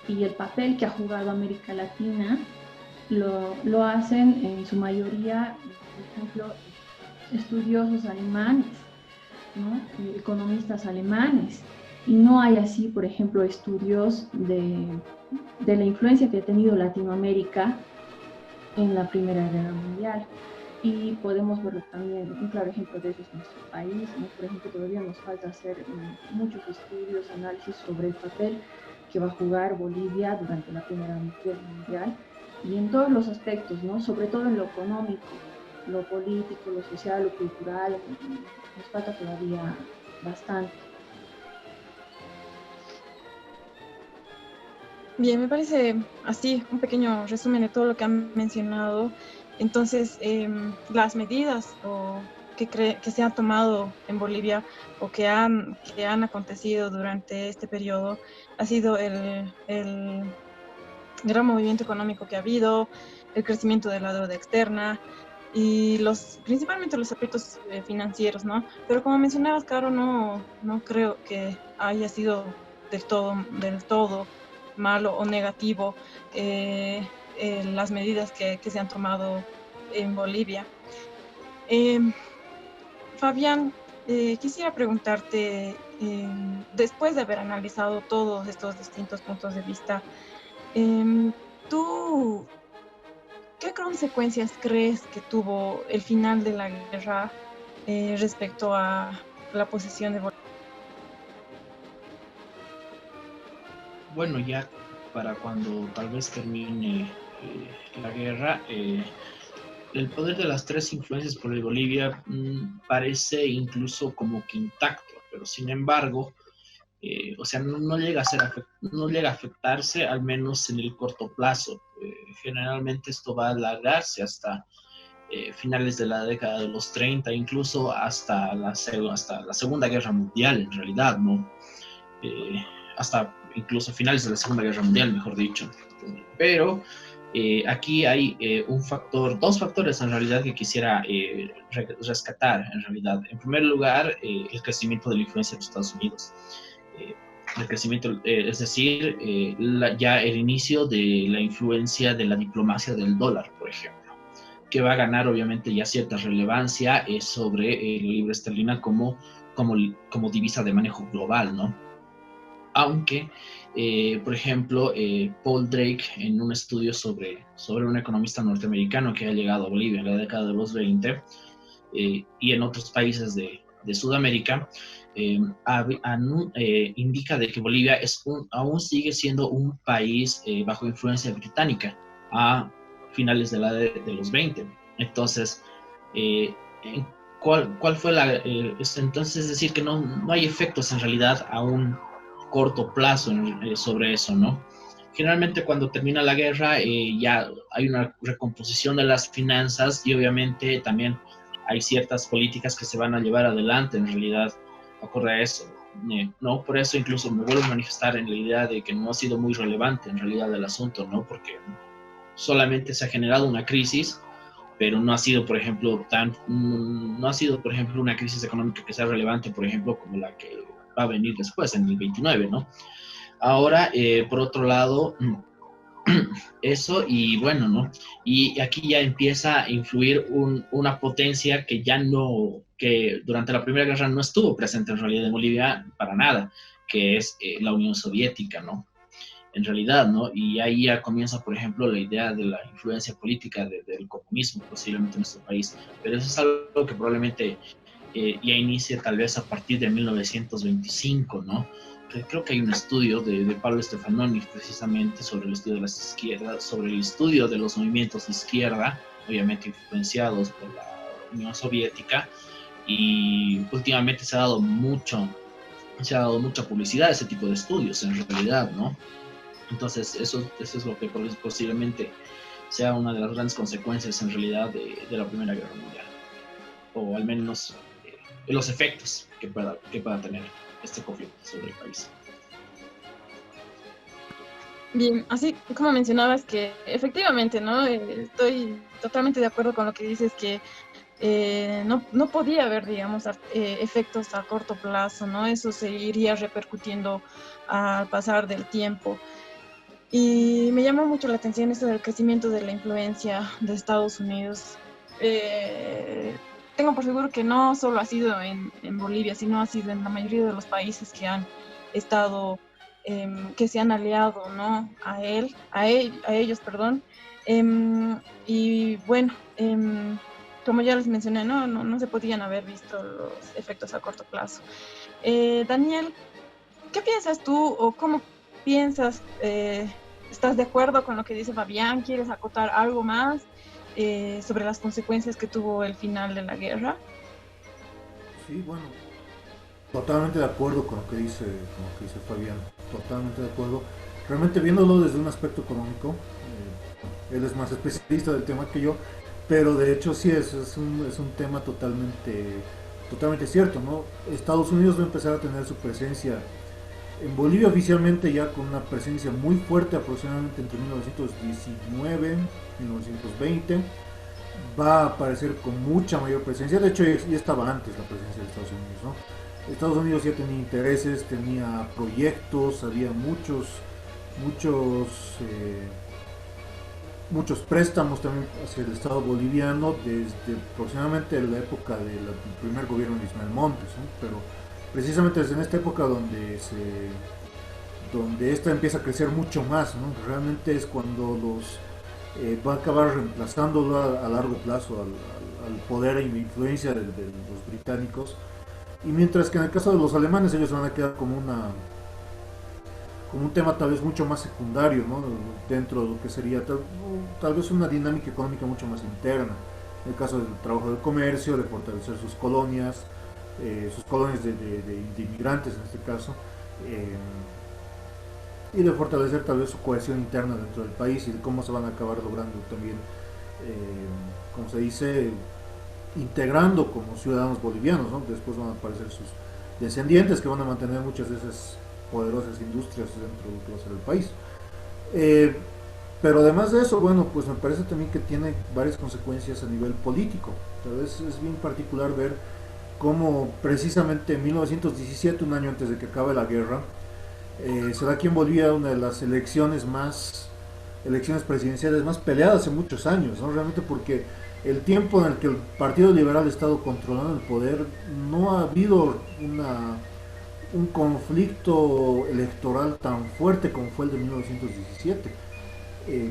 y el papel que ha jugado América Latina lo hacen en su mayoría, por ejemplo, estudiosos alemanes, ¿no? Economistas alemanes. Y no hay así, por ejemplo, estudios de la influencia que ha tenido Latinoamérica en la Primera Guerra Mundial. Y podemos verlo también, un claro ejemplo de eso es nuestro país, ¿no? Por ejemplo, todavía nos falta hacer muchos estudios, análisis sobre el papel que va a jugar Bolivia durante la Primera Guerra Mundial y en todos los aspectos, ¿no? Sobre todo en lo económico, lo político, lo social, lo cultural, nos falta todavía bastante. Bien, me parece así un pequeño resumen de todo lo que han mencionado. Entonces, las medidas que se han tomado en Bolivia o que han acontecido durante este periodo ha sido el gran movimiento económico que ha habido, el crecimiento de la deuda externa y principalmente los aspectos financieros, ¿no? Pero como mencionabas, Caro, no creo que haya sido del todo malo o negativo las medidas que se han tomado en Bolivia. Fabián, quisiera preguntarte, después de haber analizado todos estos distintos puntos de vista, ¿tú qué consecuencias crees que tuvo el final de la guerra respecto a la posesión de Bolivia? Bueno, ya para cuando tal vez termine la guerra, el poder de las tres influencias por el Bolivia parece incluso como que intacto, pero sin embargo, o sea, no llega a no llega a afectarse, al menos en el corto plazo. Generalmente esto va a alargarse hasta finales de la década de los 30, incluso hasta la Segunda Guerra Mundial, en realidad, ¿no? Hasta incluso finales de la Segunda Guerra Mundial, mejor dicho. Pero aquí hay dos factores en realidad que quisiera rescatar, en realidad. En primer lugar, el crecimiento de la influencia de los Estados Unidos. El crecimiento, es decir, ya el inicio de la influencia de la diplomacia del dólar, por ejemplo, que va a ganar obviamente ya cierta relevancia sobre la libra esterlina como divisa de manejo global, ¿no? aunque, por ejemplo, Paul Drake, en un estudio sobre un economista norteamericano que ha llegado a Bolivia en la década de los 20, y en otros países de Sudamérica, indica de que Bolivia aún sigue siendo un país bajo influencia británica a finales de los 20. Entonces, eh, ¿cuál fue entonces es decir que no hay efectos en realidad a un corto plazo sobre eso, ¿no? Generalmente cuando termina la guerra ya hay una recomposición de las finanzas y obviamente también hay ciertas políticas que se van a llevar adelante en realidad acorde a eso, ¿no? Por eso incluso me vuelvo a manifestar en la idea de que no ha sido muy relevante en realidad el asunto, ¿no? Porque solamente se ha generado una crisis, pero no ha sido, por ejemplo, no ha sido, por ejemplo, una crisis económica que sea relevante, por ejemplo, como la que va a venir después, en el 29, ¿no? Ahora, por otro lado, eso y bueno, ¿no? Y aquí ya empieza a influir una potencia que ya no, que durante la Primera Guerra no estuvo presente en realidad en Bolivia para nada, que es la Unión Soviética, ¿no? En realidad, ¿no? Y ahí ya comienza, por ejemplo, la idea de la influencia política del comunismo posiblemente en nuestro país, pero eso es algo que probablemente ya inicia tal vez a partir de 1925, ¿no? Creo que hay un estudio de Pablo Stefanoni precisamente sobre el estudio de las izquierdas, sobre el estudio de los movimientos de izquierda, obviamente influenciados por la Unión Soviética, y últimamente se ha dado mucha publicidad a ese tipo de estudios en realidad, ¿no? Entonces eso es lo que posiblemente sea una de las grandes consecuencias en realidad de la Primera Guerra Mundial, o al menos los efectos que pueda tener este conflicto sobre el país. Bien, así como mencionabas que efectivamente, ¿no? Estoy totalmente de acuerdo con lo que dices, que no podía haber, digamos, efectos a corto plazo, ¿no? Eso se iría repercutiendo al pasar del tiempo. Y me llama mucho la atención esto del crecimiento de la influencia de Estados Unidos. Tengo por seguro que no solo ha sido en Bolivia, sino ha sido en la mayoría de los países que han estado, que se han aliado, ¿no? A ellos, perdón. Y bueno, como ya les mencioné, no se podían haber visto los efectos a corto plazo. Daniel, ¿qué piensas tú o cómo piensas? ¿Estás de acuerdo con lo que dice Fabián? ¿Quieres acotar algo más sobre las consecuencias que tuvo el final de la guerra? Sí, bueno, totalmente de acuerdo con lo que dice Fabián, totalmente de acuerdo. Realmente viéndolo desde un aspecto económico, él es más especialista del tema que yo, pero de hecho sí es un tema totalmente cierto, ¿no? Estados Unidos va a empezar a tener su presencia en Bolivia oficialmente ya con una presencia muy fuerte aproximadamente entre 1919 y 1920. Va a aparecer con mucha mayor presencia, de hecho ya estaba antes la presencia de Estados Unidos, ¿no? Estados Unidos ya tenía intereses, tenía proyectos, había muchos préstamos también hacia el Estado boliviano desde aproximadamente la época del primer gobierno de Ismael Montes, ¿no? Pero precisamente es en esta época donde esta empieza a crecer mucho más, ¿no? Realmente es cuando va a acabar reemplazándolo a largo plazo al poder e influencia de los británicos, y mientras que en el caso de los alemanes ellos van a quedar como un tema tal vez mucho más secundario, ¿no? Dentro de lo que sería tal vez una dinámica económica mucho más interna, en el caso del trabajo del comercio, de fortalecer sus colonias de inmigrantes en este caso, y de fortalecer tal vez su cohesión interna dentro del país, y de cómo se van a acabar logrando también, como se dice, integrando como ciudadanos bolivianos, ¿no? Después van a aparecer sus descendientes que van a mantener muchas de esas poderosas industrias dentro de lo que va a ser el país. Pero además de eso, bueno, pues me parece también que tiene varias consecuencias a nivel político. Tal vez es bien particular ver cómo precisamente en 1917, un año antes de que acabe la guerra, se da aquí en Bolivia una de las elecciones presidenciales más peleadas en muchos años, ¿no? Realmente porque el tiempo en el que el Partido Liberal ha estado controlando el poder, no ha habido un conflicto electoral tan fuerte como fue el de 1917,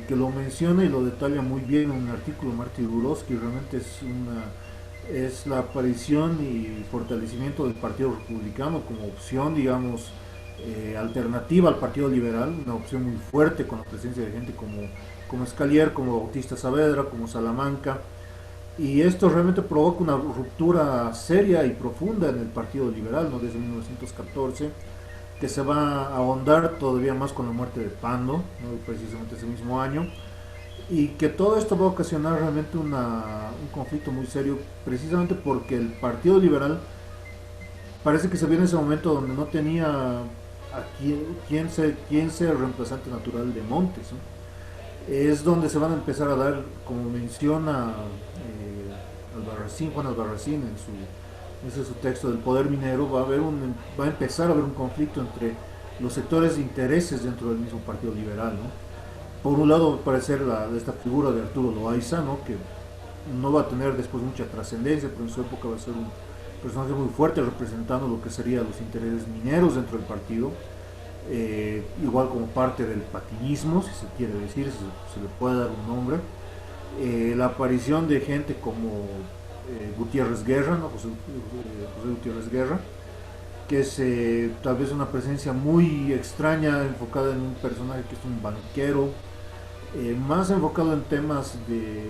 que lo menciona y lo detalla muy bien en un artículo Marty Durowski. Realmente es la aparición y fortalecimiento del Partido Republicano como opción, digamos, alternativa al Partido Liberal, una opción muy fuerte con la presencia de gente como Escalier, como Bautista Saavedra, como Salamanca, y esto realmente provoca una ruptura seria y profunda en el Partido Liberal, ¿no? Desde 1914, que se va a ahondar todavía más con la muerte de Pando, ¿no? Precisamente ese mismo año, y que todo esto va a ocasionar realmente un conflicto muy serio, precisamente porque el Partido Liberal parece que se vio en ese momento donde no tenía a quién ser el reemplazante natural de Montes, ¿no? Es donde se van a empezar a dar, como menciona Juan Albarracín ese es su texto del poder minero, va a empezar a haber un conflicto entre los sectores de intereses dentro del mismo Partido Liberal, ¿no? Por un lado va a aparecer esta figura de Arturo Loaiza, ¿no? Que no va a tener después mucha trascendencia, pero en su época va a ser un personaje muy fuerte representando lo que serían los intereses mineros dentro del partido, igual como parte del patinismo, si se quiere decir, si se le puede dar un nombre. La aparición de gente como Gutiérrez Guerra, ¿no? José Gutiérrez Guerra, que es tal vez una presencia muy extraña, enfocada en un personaje que es un banquero, más enfocado en temas de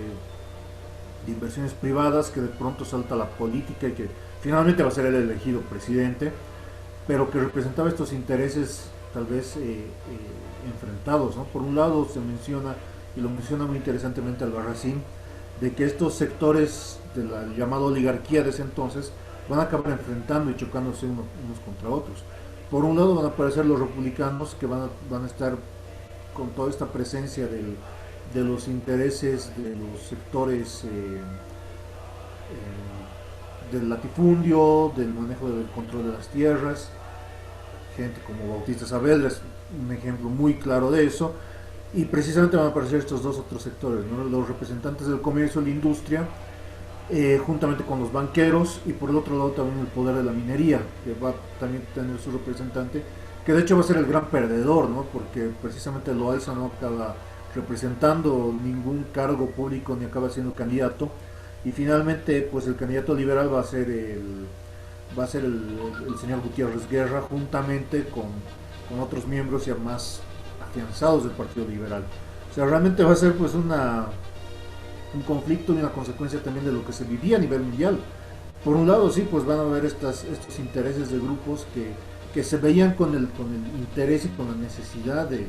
inversiones privadas, que de pronto salta a la política y que finalmente va a ser el elegido presidente, pero que representaba estos intereses tal vez enfrentados, ¿no? Por un lado se menciona, y lo menciona muy interesantemente Albarracín, de que estos sectores de la llamada oligarquía de ese entonces van a acabar enfrentando y chocándose unos contra otros. Por un lado van a aparecer los republicanos, que van a estar con toda esta presencia de los intereses de los sectores del latifundio, del manejo del control de las tierras, gente como Bautista Saavedra es un ejemplo muy claro de eso, y precisamente van a aparecer estos dos otros sectores, ¿no? Los representantes del comercio y la industria, juntamente con los banqueros, y por el otro lado también el poder de la minería, que va a también tener su representante, que de hecho va a ser el gran perdedor, ¿no? Porque precisamente Loaiza no acaba representando ningún cargo público ni acaba siendo candidato, y finalmente pues el candidato liberal va a ser el señor Gutiérrez Guerra, juntamente con otros miembros ya más afianzados del Partido Liberal. O sea, realmente va a ser pues un conflicto y una consecuencia también de lo que se vivía a nivel mundial. Por un lado sí, pues van a haber estos intereses de grupos que se veían con el interés y con la necesidad de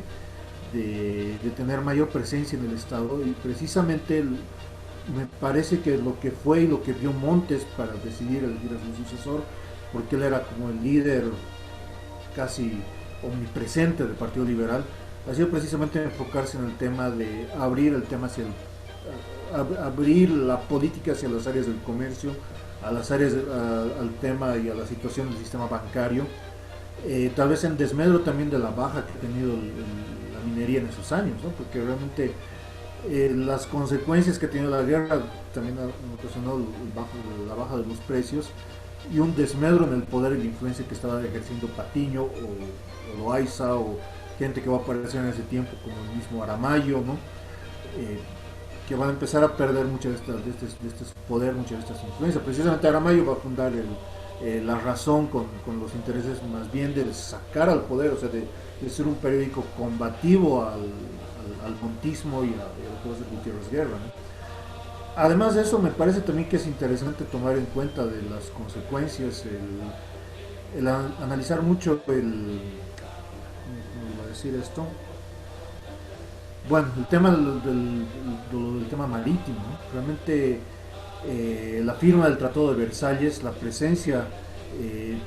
tener mayor presencia en el Estado, y precisamente me parece que lo que fue y lo que vio Montes para decidir elegir a su sucesor, porque él era como el líder casi omnipresente del Partido Liberal, ha sido precisamente enfocarse en el tema de abrir el tema abrir la política hacia las áreas del comercio, a las áreas al tema y a la situación del sistema bancario, tal vez en desmedro también de la baja que ha tenido la minería en esos años, ¿no? Porque realmente las consecuencias que ha tenido la guerra también han ocasionado la baja de los precios y un desmedro en el poder y la influencia que estaba ejerciendo Patiño o Loaiza o gente que va a aparecer en ese tiempo como el mismo Aramayo, ¿no? Que van a empezar a perder mucho de este poder, muchas de estas influencias. Precisamente Aramayo va a fundar La Razón con los intereses más bien de sacar al poder, o sea, de ser un periódico combativo al montismo y a lo que va a ser Gutiérrez Guerra, ¿no? Además de eso, me parece también que es interesante tomar en cuenta de las consecuencias, el analizar mucho ¿cómo iba a decir esto? Bueno, el tema del tema marítimo, ¿no? Realmente la firma del Tratado de Versalles, la presencia de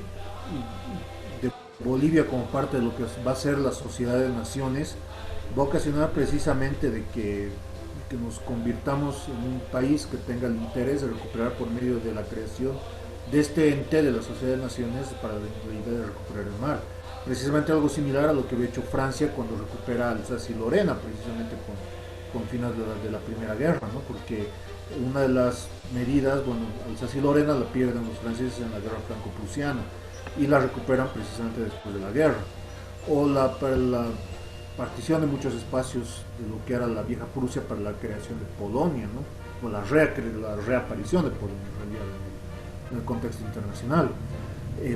Bolivia como parte de lo que va a ser la Sociedad de Naciones, va a ocasionar precisamente de que nos convirtamos en un país que tenga el interés de recuperar por medio de la creación de este ente de la Sociedad de Naciones para la idea de recuperar el mar. Precisamente algo similar a lo que había hecho Francia cuando recupera Alsacia y Lorena, precisamente con fines de la Primera Guerra, ¿no? Porque una de las medidas, bueno, Alsacia y Lorena la pierden los franceses en la guerra franco-prusiana, y la recuperan precisamente después de la guerra. O la partición de muchos espacios de lo que era la vieja Prusia para la creación de Polonia, ¿no? O la reaparición de Polonia en realidad en el contexto internacional.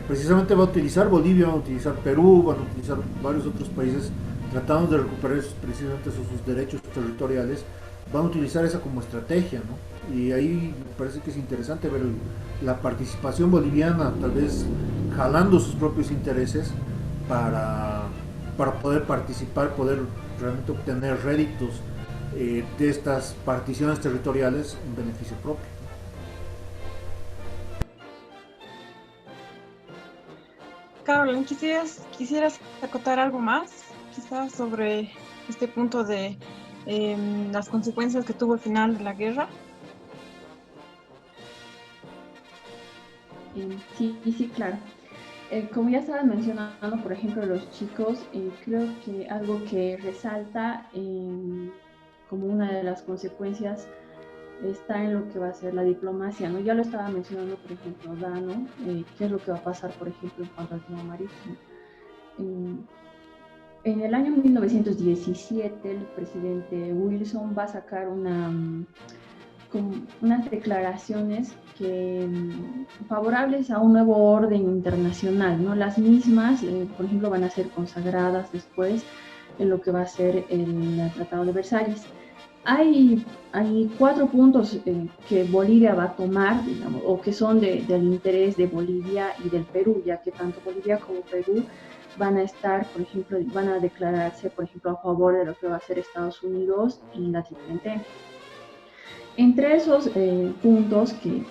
Precisamente va a utilizar Bolivia, va a utilizar Perú, van a utilizar varios otros países tratando de recuperar precisamente sus derechos territoriales, van a utilizar esa como estrategia, ¿no? Y ahí me parece que es interesante ver la participación boliviana, tal vez jalando sus propios intereses para poder participar, poder realmente obtener réditos de estas particiones territoriales en beneficio propio. Carolyn, ¿quisieras acotar algo más, quizás sobre este punto de las consecuencias que tuvo el final de la guerra? Sí, claro. Como ya estaban mencionando, por ejemplo, los chicos, creo que algo que resalta como una de las consecuencias está en lo que va a ser la diplomacia, ¿no? Ya lo estaba mencionando, por ejemplo, Dano, qué es lo que va a pasar, por ejemplo, en cuanto al tema marítimo. En el año 1917, el presidente Wilson va a sacar unas declaraciones favorables a un nuevo orden internacional, ¿no? Las mismas, por ejemplo, van a ser consagradas después en lo que va a ser el Tratado de Versalles. Hay 4 puntos que Bolivia va a tomar, digamos, o que son del interés de Bolivia y del Perú, ya que tanto Bolivia como Perú van a estar, por ejemplo, van a declararse, por ejemplo, a favor de lo que va a ser Estados Unidos y la Triple Entente. Entre esos puntos que,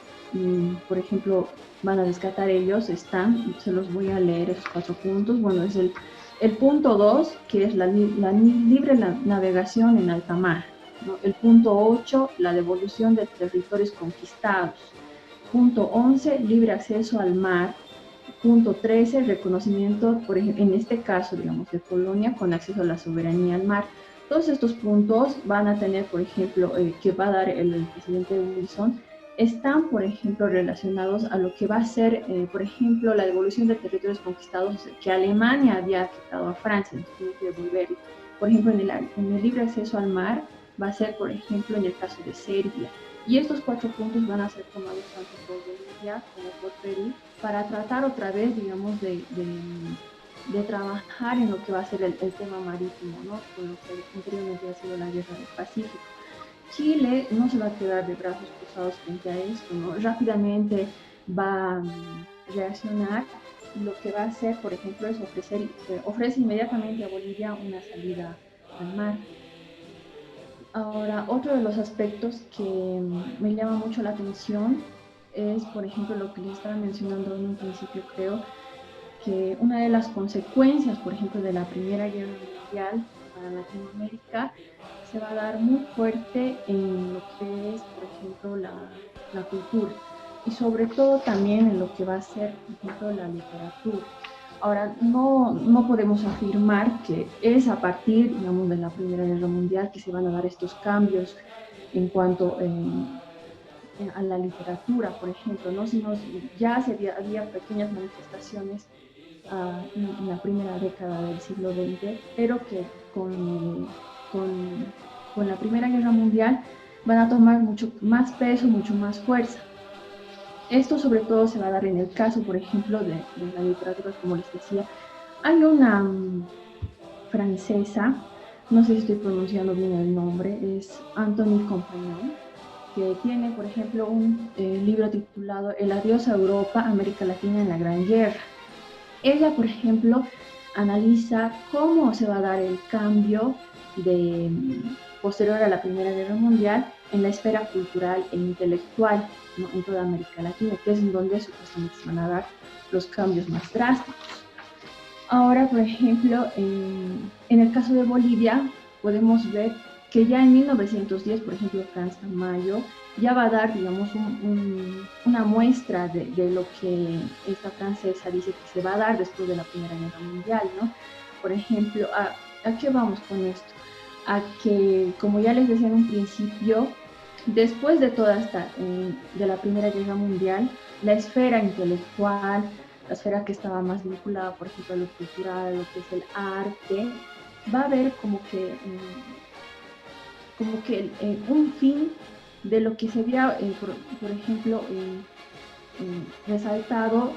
por ejemplo, van a descartar ellos, se los voy a leer esos 4 puntos. Bueno, es el punto 2, que es la libre navegación en alta mar, ¿no? El punto 8, la devolución de territorios conquistados. Punto 11, libre acceso al mar. Punto 13, reconocimiento, por ejemplo, en este caso, digamos, de Polonia con acceso a la soberanía al mar. Todos estos puntos van a tener, por ejemplo, que va a dar el presidente Wilson, están, por ejemplo, relacionados a lo que va a ser, por ejemplo, la devolución de territorios conquistados que Alemania había quitado a Francia, entonces tiene que devolver. Por ejemplo, en el libre acceso al mar va a ser, por ejemplo, en el caso de Serbia. Y estos 4 puntos van a ser tomados tanto por Bolivia como por Perú para tratar otra vez, digamos, de trabajar en lo que va a ser el tema marítimo, ¿no? Con lo que anteriormente ha sido la guerra del Pacífico. Chile no se va a quedar de brazos cruzados frente a esto, ¿no? Rápidamente va a reaccionar y lo que va a hacer, por ejemplo, es ofrece inmediatamente a Bolivia una salida al mar. Ahora, otro de los aspectos que me llama mucho la atención es, por ejemplo, lo que les estaba mencionando en un principio, creo, que una de las consecuencias, por ejemplo, de la Primera Guerra Mundial para Latinoamérica se va a dar muy fuerte en lo que es, por ejemplo, la cultura y sobre todo también en lo que va a ser, por ejemplo, la literatura. Ahora, no podemos afirmar que es a partir, digamos, de la Primera Guerra Mundial que se van a dar estos cambios en cuanto a la literatura, por ejemplo, ¿no? Sino ya había pequeñas manifestaciones en la primera década del siglo XX, pero que con la Primera Guerra Mundial van a tomar mucho más peso, mucho más fuerza. Esto sobre todo se va a dar en el caso, por ejemplo, de la literatura, como les decía. Hay una francesa, no sé si estoy pronunciando bien el nombre, es Anthony Compagnon, que tiene, por ejemplo, un libro titulado El adiós a Europa, América Latina en la Gran Guerra. Ella, por ejemplo, analiza cómo se va a dar el cambio posterior a la Primera Guerra Mundial en la esfera cultural e intelectual, ¿no? En toda América Latina, que es en donde supuestamente se van a dar los cambios más drásticos. Ahora, por ejemplo, en el caso de Bolivia, podemos ver que ya en 1910, por ejemplo, Franz Tamayo ya va a dar, digamos, una muestra de lo que esta francesa dice que se va a dar después de la Primera Guerra Mundial, ¿no? Por ejemplo, ¿a qué vamos con esto? A que, como ya les decía en un principio, después de toda de la Primera Guerra Mundial, la esfera intelectual, la esfera que estaba más vinculada, por ejemplo, a lo cultural, a lo que es el arte, va a haber como que un fin de lo que se había, por ejemplo, resaltado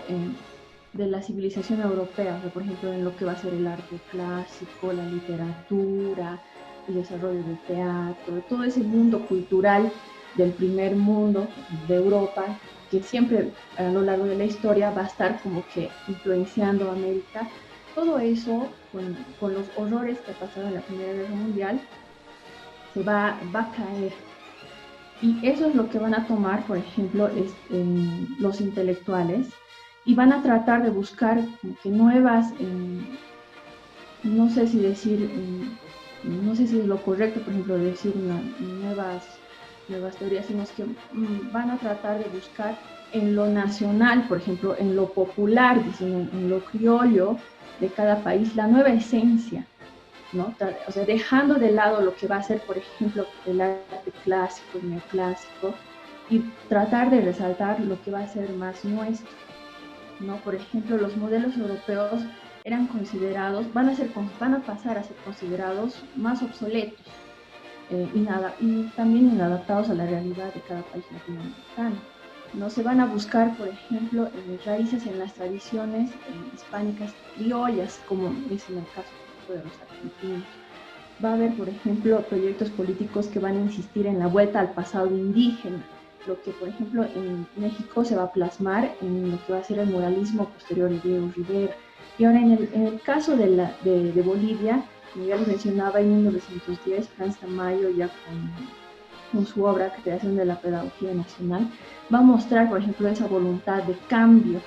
de la civilización europea, o sea, por ejemplo, en lo que va a ser el arte clásico, la literatura, el desarrollo del teatro, todo ese mundo cultural del primer mundo, de Europa, que siempre a lo largo de la historia va a estar como que influenciando a América. Todo eso, con los horrores que pasaron en la Primera Guerra Mundial, va a caer. Y eso es lo que van a tomar, por ejemplo, los intelectuales, y van a tratar de buscar como que nuevas, no sé si decir, no sé si es lo correcto, por ejemplo, decir nuevas teorías, sino que van a tratar de buscar en lo nacional, por ejemplo, en lo popular, dicen, en lo criollo de cada país, la nueva esencia, ¿no? O sea, dejando de lado lo que va a ser, por ejemplo, el arte clásico, el neoclásico, y tratar de resaltar lo que va a ser más nuestro, ¿no? Por ejemplo, los modelos europeos eran considerados, van a pasar a ser considerados más obsoletos y también inadaptados a la realidad de cada país latinoamericano. No se van a buscar, por ejemplo, raíces en las tradiciones hispánicas criollas, como es en el caso de los argentinos. Va a haber, por ejemplo, proyectos políticos que van a insistir en la vuelta al pasado indígena, lo que, por ejemplo, en México se va a plasmar en lo que va a ser el muralismo posterior de Diego Rivera. Y ahora, en el caso de Bolivia, como ya les mencionaba, en 1910, Franz Tamayo, ya con su obra Creación de la Pedagogía Nacional, va a mostrar, por ejemplo, esa voluntad de cambio,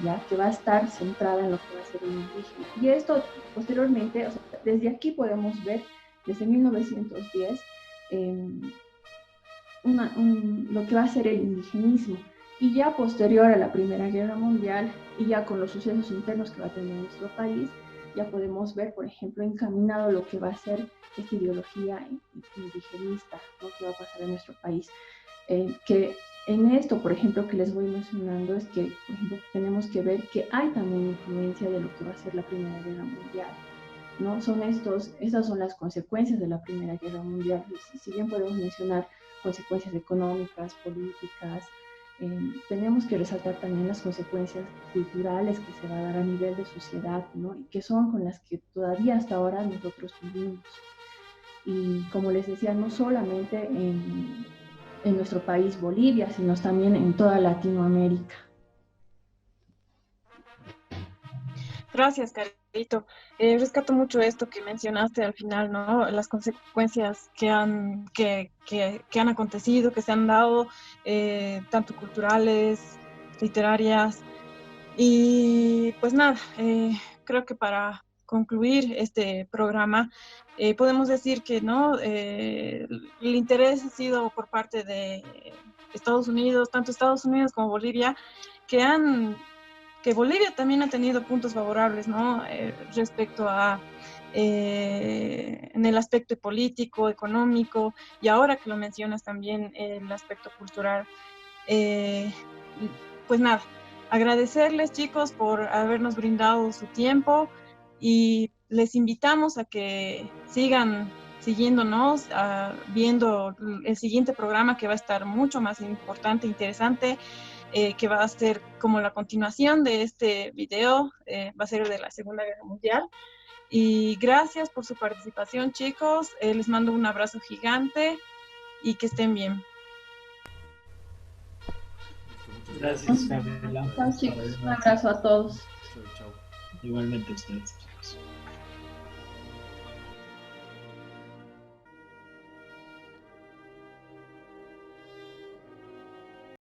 ya que va a estar centrada en lo que va a ser el indígena. Y esto, posteriormente, o sea, desde aquí podemos ver, desde 1910, lo que va a ser el indigenismo. Y ya posterior a la Primera Guerra Mundial, y ya con los sucesos internos que va a tener nuestro país, ya podemos ver, por ejemplo, encaminado lo que va a ser esta ideología indigenista, ¿no? Que va a pasar en nuestro país. Que en esto, por ejemplo, que les voy mencionando, es que, por ejemplo, tenemos que ver que hay también influencia de lo que va a ser la Primera Guerra Mundial, ¿no? Estas son las consecuencias de la Primera Guerra Mundial. Si bien podemos mencionar consecuencias económicas, políticas, tenemos que resaltar también las consecuencias culturales que se va a dar a nivel de sociedad, ¿no? Y que son con las que todavía hasta ahora nosotros vivimos. Y como les decía, no solamente en nuestro país Bolivia, sino también en toda Latinoamérica. Gracias, Carito. Rescato mucho esto que mencionaste al final, ¿no? Las consecuencias que han acontecido, que se han dado, tanto culturales, literarias. Y pues nada, creo que para concluir este programa, podemos decir que, ¿no? El interés ha sido por parte de Estados Unidos, tanto Estados Unidos como Bolivia, que Bolivia también ha tenido puntos favorables, ¿no? Respecto a, en el aspecto político, económico, y ahora que lo mencionas también, el aspecto cultural. Eh, pues nada, agradecerles, chicos, por habernos brindado su tiempo y les invitamos a que sigan siguiéndonos, viendo el siguiente programa, que va a estar mucho más importante, interesante, que va a ser como la continuación de este video, va a ser el de la Segunda Guerra Mundial. Y gracias por su participación, chicos. Les mando un abrazo gigante y que estén bien. Gracias, Gabriela. Chao, chicos. Un abrazo a todos. Chao, chao. Igualmente a ustedes, chicos.